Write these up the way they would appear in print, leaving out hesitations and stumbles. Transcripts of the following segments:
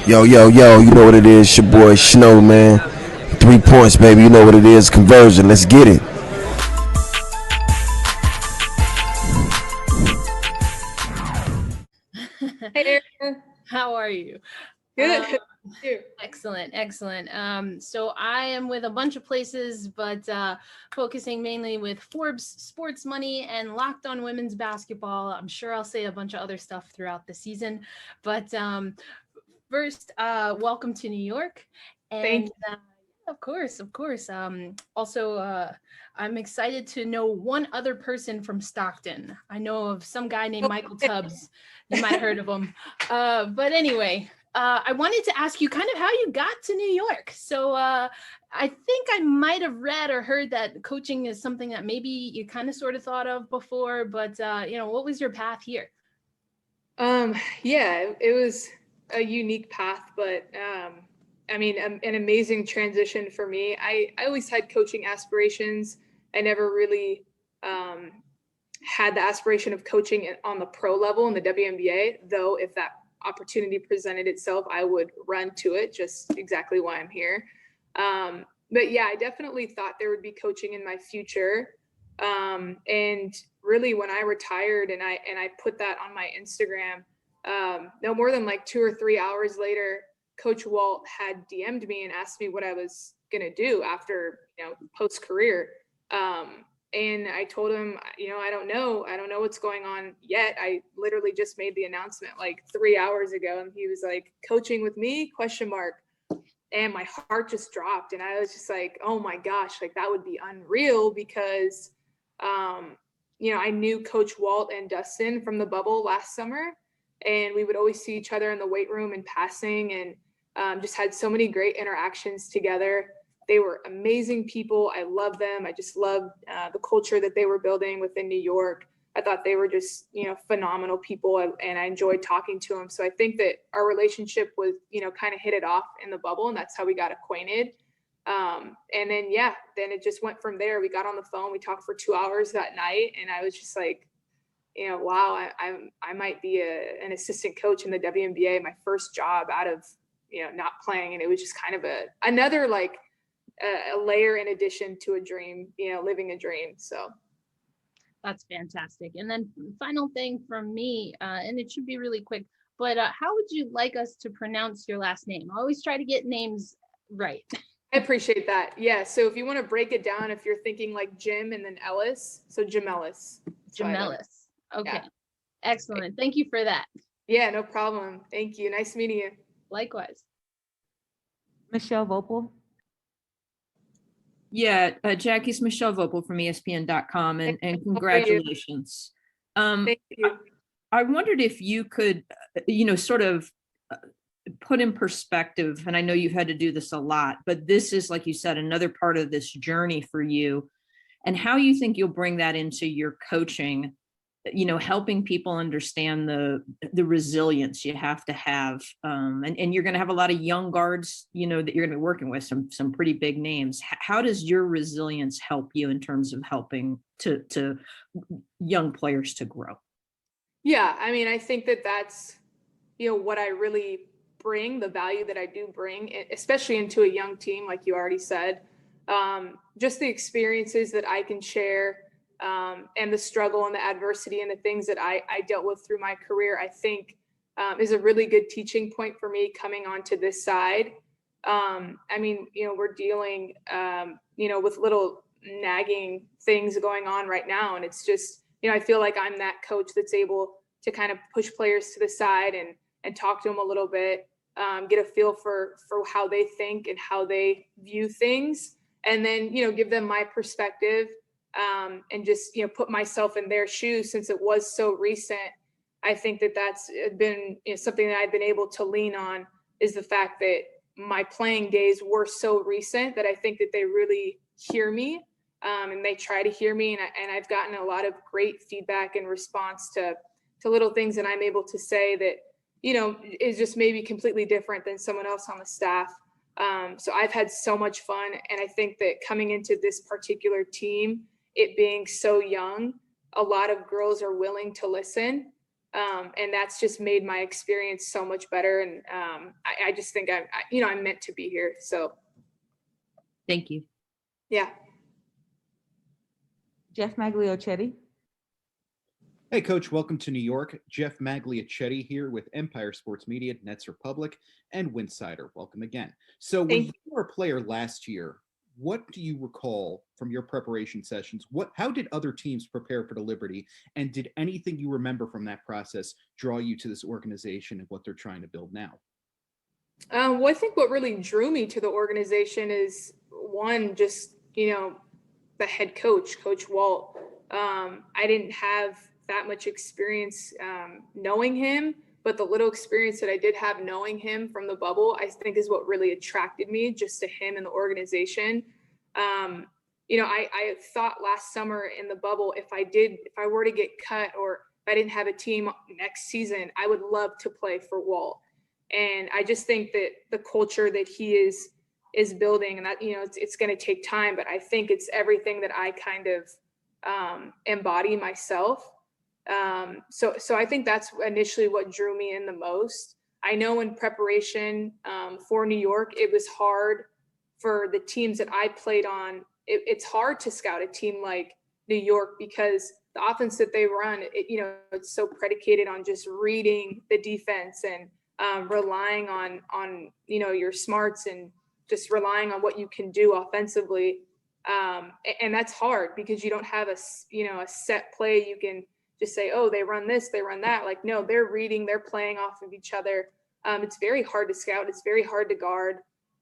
Yo, yo, yo, you know what it is. It's your boy Snow, man. 3 points, baby. You know what it is. Conversion. Let's get it. Hey, Erica. How are you? Good. Excellent, excellent. So I am with a bunch of places, but focusing mainly with Forbes Sports Money and Locked On Women's Basketball. I'm sure I'll say a bunch of other stuff throughout the season, but first, welcome to New York, Thank and of course, of course. Also, I'm excited to know one other person from Stockton. I know of some guy named Michael Tubbs. You might have heard of him. But anyway, I wanted to ask you kind of how you got to New York. So I think I might have read or heard that coaching is something that maybe you kind of sort of thought of before, but what was your path here? Yeah, it was a unique path, but I mean, an amazing transition for me. I always had coaching aspirations. I never really had the aspiration of coaching on the pro level in the WNBA, though if that opportunity presented itself, I would run to it, just exactly why I'm here. But yeah, I definitely thought there would be coaching in my future. And really when I retired and I put that on my Instagram, no more than like 2 or 3 hours later, Coach Walt had DM'd me and asked me what I was going to do after, post career. And I told him, I don't know what's going on yet. I literally just made the announcement like 3 hours ago. And he was like, coaching with me, ? And my heart just dropped. And I was just like, oh my gosh, like that would be unreal because, I knew Coach Walt and Dustin from the bubble last summer, and we would always see each other in the weight room and passing, and just had so many great interactions together. They were amazing people. I love them. I just loved the culture that they were building within New York. I thought they were just, phenomenal people, and I enjoyed talking to them. So I think that our relationship was, kind of hit it off in the bubble, and that's how we got acquainted. And then, then it just went from there. We got on the phone, we talked for 2 hours that night, and I was just like, wow, I might be an assistant coach in the WNBA, my first job out of, not playing. And it was just kind of another like a layer in addition to a dream, living a dream. So That's fantastic. And then final thing from me, and it should be really quick, but how would you like us to pronounce your last name? I always try to get names right. I appreciate that. Yeah. So if you want to break it down, if you're thinking like Jim and then Ellis, so Gemelos. Gemelos. Okay. Yeah. Excellent. Thank you for that. Yeah, no problem. Thank you. Nice meeting you. Likewise. Michelle Vopel. Yeah, Jackie's Michelle Vopel from ESPN.com, and congratulations. Thank you. I wondered if you could, sort of put in perspective, and I know you've had to do this a lot, but this is, like you said, another part of this journey for you, and how you think you'll bring that into your coaching, helping people understand the resilience you have to have. And you're going to have a lot of young guards, that you're going to be working with, some pretty big names. How does your resilience help you in terms of helping to young players to grow? Yeah, I mean, I think that's, what I really bring, the value that I do bring, especially into a young team, like you already said. Just the experiences that I can share, and the struggle and the adversity and the things that I dealt with through my career, I think is a really good teaching point for me coming onto this side. I mean, we're dealing, with little nagging things going on right now. And it's just, I feel like I'm that coach that's able to kind of push players to the side and talk to them a little bit, get a feel for how they think and how they view things. And then, give them my perspective, and just, put myself in their shoes since it was so recent. I think that's been something that I've been able to lean on, is the fact that my playing days were so recent that I think that they really hear me, and they try to hear me. And I've gotten a lot of great feedback in response to little things that I'm able to say that, is just maybe completely different than someone else on the staff. So I've had so much fun. And I think that coming into this particular team, it being so young, a lot of girls are willing to listen. And that's just made my experience so much better. And I just think I'm meant to be here. So, Thank you. yeah. Jeff Magliochetti. Hey, Coach, welcome to New York. Jeff Magliochetti here with Empire Sports Media, Nets Republic, and Winsider. Welcome again. So when you were a player last year, what do you recall from your preparation sessions? How did other teams prepare for the Liberty? And did anything you remember from that process draw you to this organization and what they're trying to build now? Well, I think what really drew me to the organization is one, just, the head coach, Coach Walt. I didn't have that much experience knowing him, but the little experience that I did have knowing him from the bubble, I think is what really attracted me just to him and the organization. I thought last summer in the bubble, if I were to get cut or if I didn't have a team next season, I would love to play for Walt. And I just think that the culture that he is building, and that, it's going to take time, but I think it's everything that I kind of embody myself. So I think that's initially what drew me in the most. I know in preparation for New York, it was hard for the teams that I played on. It's hard to scout a team like New York because the offense that they run, it's so predicated on just reading the defense and relying on your smarts and just relying on what you can do offensively. And that's hard because you don't have a set play. You can just say, oh, they run this, they run that. Like, no, they're reading, they're playing off of each other. It's very hard to scout. It's very hard to guard.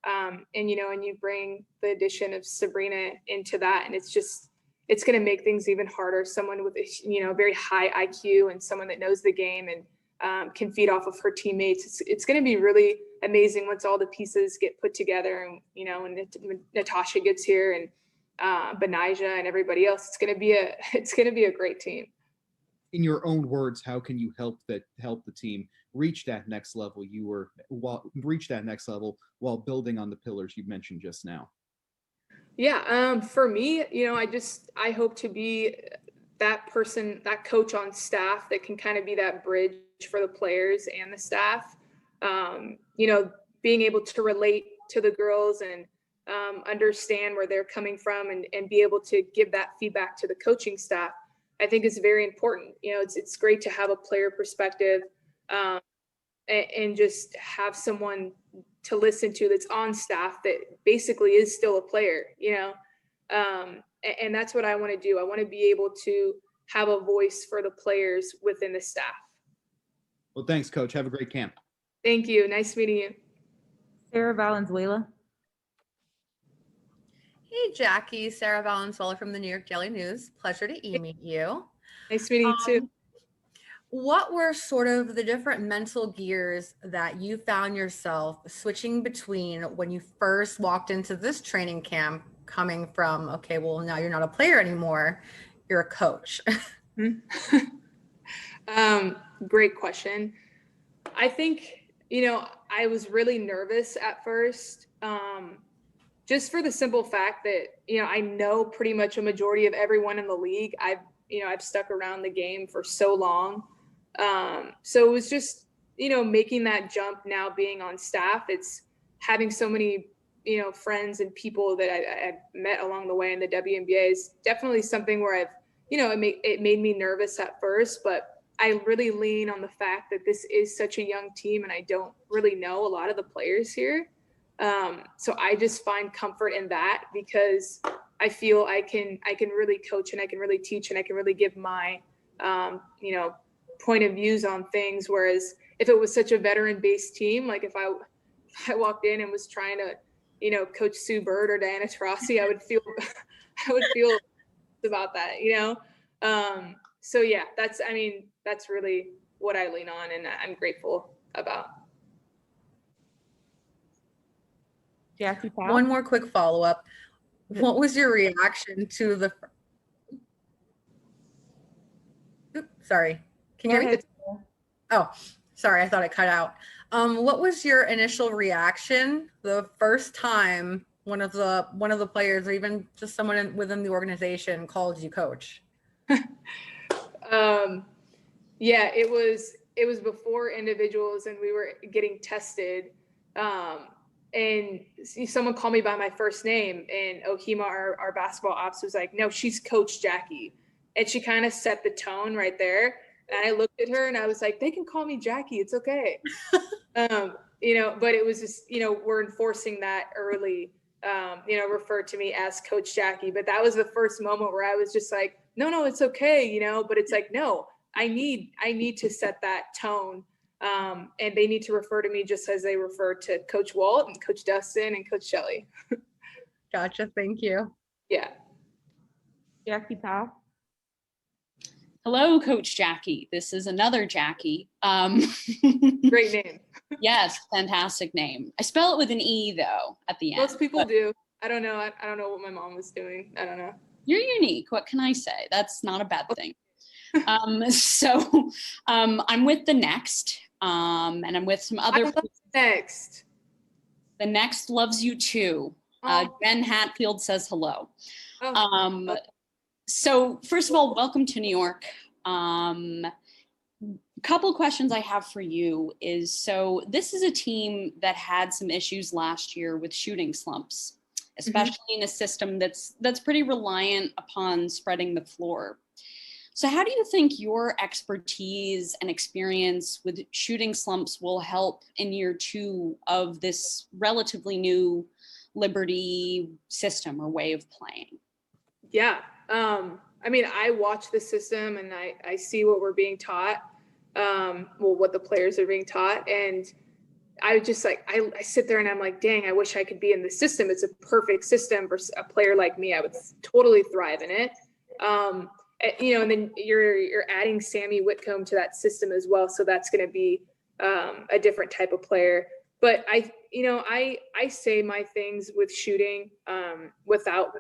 And you bring the addition of Sabrina into that, and it's going to make things even harder. Someone with a very high IQ and someone that knows the game and can feed off of her teammates. It's going to be really amazing once all the pieces get put together, and when Natasha gets here and Benijah and everybody else. It's going to be a great team. In your own words, how can you help the team reach that next level while building on the pillars you mentioned just now? Yeah, for me, I hope to be that person, that coach on staff that can kind of be that bridge for the players and the staff. Being able to relate to the girls and understand where they're coming from and be able to give that feedback to the coaching staff, I think is very important. It's great to have a player perspective and just have someone to listen to that's on staff that basically is still a player, and that's what I want to do. I want to be able to have a voice for the players within the staff. Well, thanks, Coach. Have a great camp. Thank you. Nice meeting you. Sarah Valenzuela. Hey, Jackie, Sarah Valenzuela from the New York Daily News. Pleasure to meet you. Nice meeting you too. What were sort of the different mental gears that you found yourself switching between when you first walked into this training camp, coming from, okay, well, now you're not a player anymore, you're a coach? Great question. I think, I was really nervous at first, just for the simple fact that, I know pretty much a majority of everyone in the league. I've stuck around the game for so long. So it was just, making that jump now being on staff. It's having so many, friends and people that I've met along the way in the WNBA is definitely something where I've, it made me nervous at first, but I really lean on the fact that this is such a young team and I don't really know a lot of the players here. So I just find comfort in that because I feel I can really coach and I can really teach and I can really give my, point of views on things. Whereas if it was such a veteran based team, like if I walked in and was trying to, coach Sue Bird or Diana Taurasi, I would feel about that, So yeah, that's really what I lean on and I'm grateful about. Jackie Powell. One more quick follow-up. What was your reaction to the... Oops, sorry. Can you hear me? Oh, sorry. I thought it cut out. What was your initial reaction the first time one of the players or even just someone within the organization called you coach? Yeah, it was before individuals and we were getting tested. And someone called me by my first name, and Okima, our basketball ops, was like, no, she's Coach Jacki. And she kind of set the tone right there. And I looked at her and I was like, they can call me Jacki. It's okay. But it was just, we're enforcing that early, refer to me as Coach Jacki. But that was the first moment where I was just like, no, it's okay, but it's like, no, I need to set that tone. And they need to refer to me just as they refer to Coach Walt and Coach Dustin and Coach Shelley. Gotcha. Thank you. Yeah. Jackie Powell. Hello, Coach Jacki. This is another Jacki. Great name. Yes, fantastic name. I spell it with an E though at the end. Most people do. I don't know. I don't know what my mom was doing. I don't know. You're unique. What can I say? That's not a bad thing. I'm with the Next, and I'm with some other. I love Next. The Next loves you too. Jen Hatfield says hello. So first of all, welcome to New York. Couple questions I have for you is, so this is a team that had some issues last year with shooting slumps, especially in a system that's pretty reliant upon spreading the floor. So how do you think your expertise and experience with shooting slumps will help in year 2 of this relatively new Liberty system or way of playing? Yeah. I watch the system and I see what we're being taught, what the players are being taught. And I just I sit there and I'm like, dang, I wish I could be in the system. It's a perfect system for a player like me. I would totally thrive in it. And then you're adding Sammy Whitcomb to that system as well. So that's going to be a different type of player. But I say my things with shooting without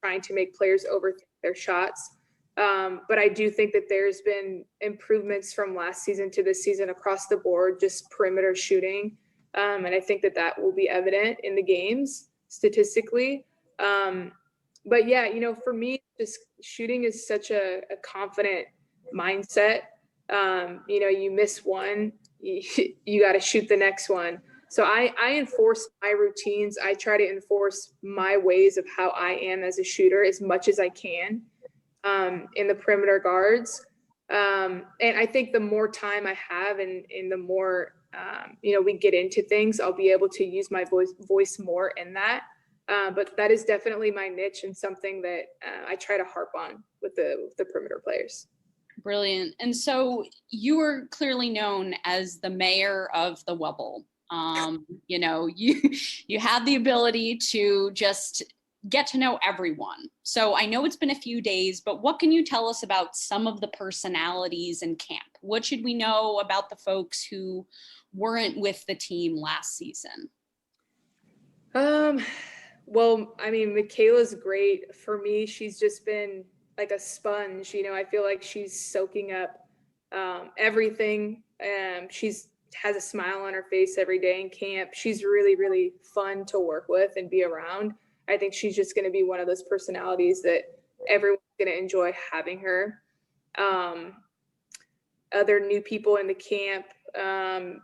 trying to make players overthink their shots. But I do think that there's been improvements from last season to this season across the board, just perimeter shooting. And I think that will be evident in the games statistically. But yeah, for me, just shooting is such a confident mindset. You miss one, you got to shoot the next one. So I enforce my routines. I try to enforce my ways of how I am as a shooter as much as I can in the perimeter guards. And I think the more time I have and the more, we get into things, I'll be able to use my voice more in that. But that is definitely my niche and something that I try to harp on with the perimeter players. Brilliant. And so you are clearly known as the mayor of the Wubble. You have the ability to just get to know everyone. So I know it's been a few days, but what can you tell us about some of the personalities in camp? What should we know about the folks who weren't with the team last season? Well, Michaela's great. For me, she's just been like a sponge. I feel like she's soaking up everything. She's has a smile on her face every day in camp. She's really, really fun to work with and be around. I think she's just going to be one of those personalities that everyone's going to enjoy having her. Other new people in the camp, JB,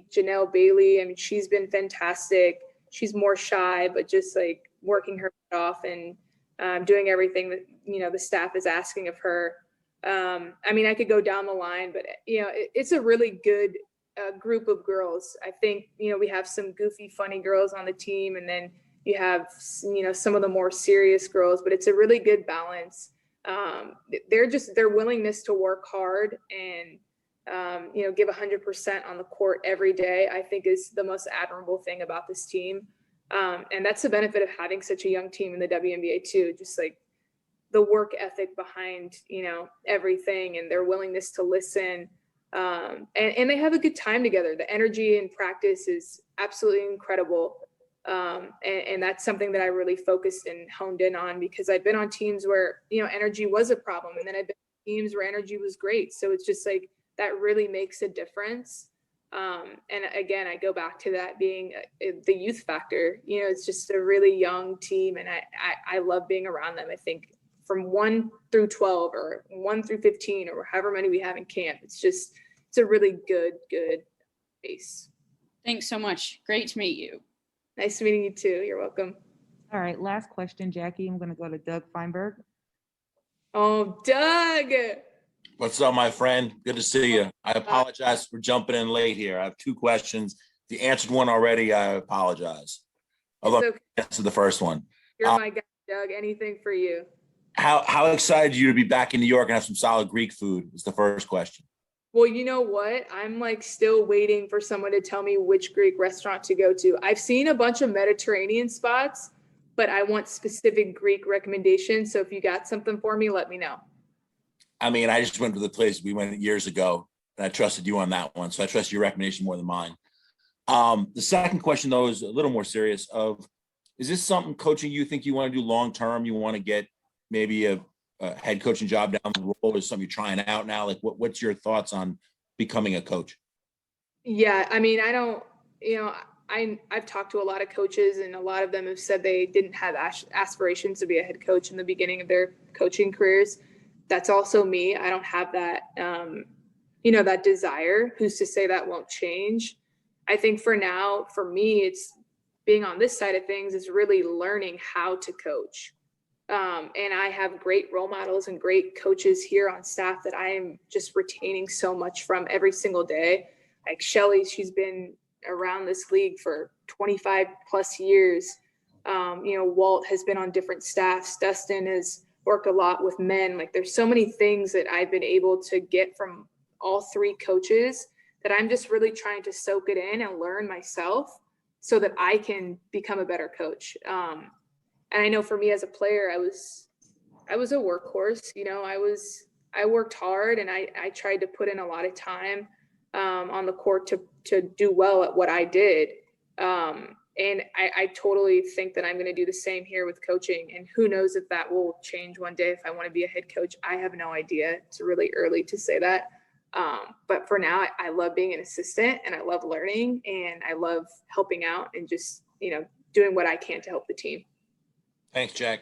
Janelle Bailey. She's been fantastic. She's more shy, but just like working her butt off and doing everything that, the staff is asking of her. I could go down the line, but it's a really good group of girls. I think, we have some goofy, funny girls on the team, and then you have, some of the more serious girls, but it's a really good balance. Their willingness to work hard and, give 100% on the court every day, I think is the most admirable thing about this team. And that's the benefit of having such a young team in the WNBA too, just like the work ethic behind, everything and their willingness to listen. And they have a good time together. The energy in practice is absolutely incredible. And that's something that I really focused and honed in on, because I've been on teams where, energy was a problem. And then I've been on teams where energy was great. So it's just like, that really makes a difference. And again, I go back to that being the youth factor. It's just a really young team, and I love being around them. I think from 1 through 12 or 1 through 15 or however many we have in camp. It's a really good base. Thanks so much. Great to meet you. Nice meeting you too. You're welcome. All right, last question, Jackie. I'm going to go to Doug Feinberg. Oh, Doug. What's up, my friend? Good to see you. I apologize for jumping in late here. I have 2 questions. If you answered one already, I apologize. Although It's okay. answer the first one. You're my guy, Doug. Anything for you. How excited are you to be back in New York and have some solid Greek food is the first question. Well, you know what? I'm like still waiting for someone to tell me which Greek restaurant to go to. I've seen a bunch of Mediterranean spots, but I want specific Greek recommendations. So if you got something for me, let me know. I mean, I just went to the place we went years ago, and I trusted you on that one. So I trust your recommendation more than mine. The second question, though, is a little more serious. Is this something coaching you think you want to do long term? You want to get maybe a head coaching job down the road, or something you're trying out now? Like, what's your thoughts on becoming a coach? Yeah, I mean, I don't, I've talked to a lot of coaches, and a lot of them have said they didn't have aspirations to be a head coach in the beginning of their coaching careers. That's also me. I don't have that, that desire. Who's to say that won't change? I think for now, for me, it's being on this side of things is really learning how to coach. And I have great role models and great coaches here on staff that I am just retaining so much from every single day. Like Shelly, she's been around this league for 25 plus years. Walt has been on different staffs. Dustin has worked a lot with men. Like there's so many things that I've been able to get from all 3 coaches that I'm just really trying to soak it in and learn myself so that I can become a better coach. And I know for me as a player, I was a workhorse. I worked hard, and I tried to put in a lot of time on the court to do well at what I did. And I totally think that I'm going to do the same here with coaching. And who knows if that will change one day if I want to be a head coach. I have no idea. It's really early to say that. But for now, I love being an assistant, and I love learning, and I love helping out and just, doing what I can to help the team. Thanks, Jack.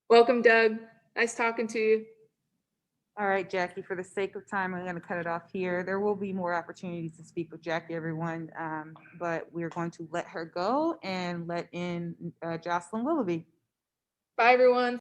Welcome, Doug. Nice talking to you. All right, Jackie, for the sake of time, I'm going to cut it off here. There will be more opportunities to speak with Jackie, everyone, but we're going to let her go and let in Jocelyn Willoughby. Bye, everyone.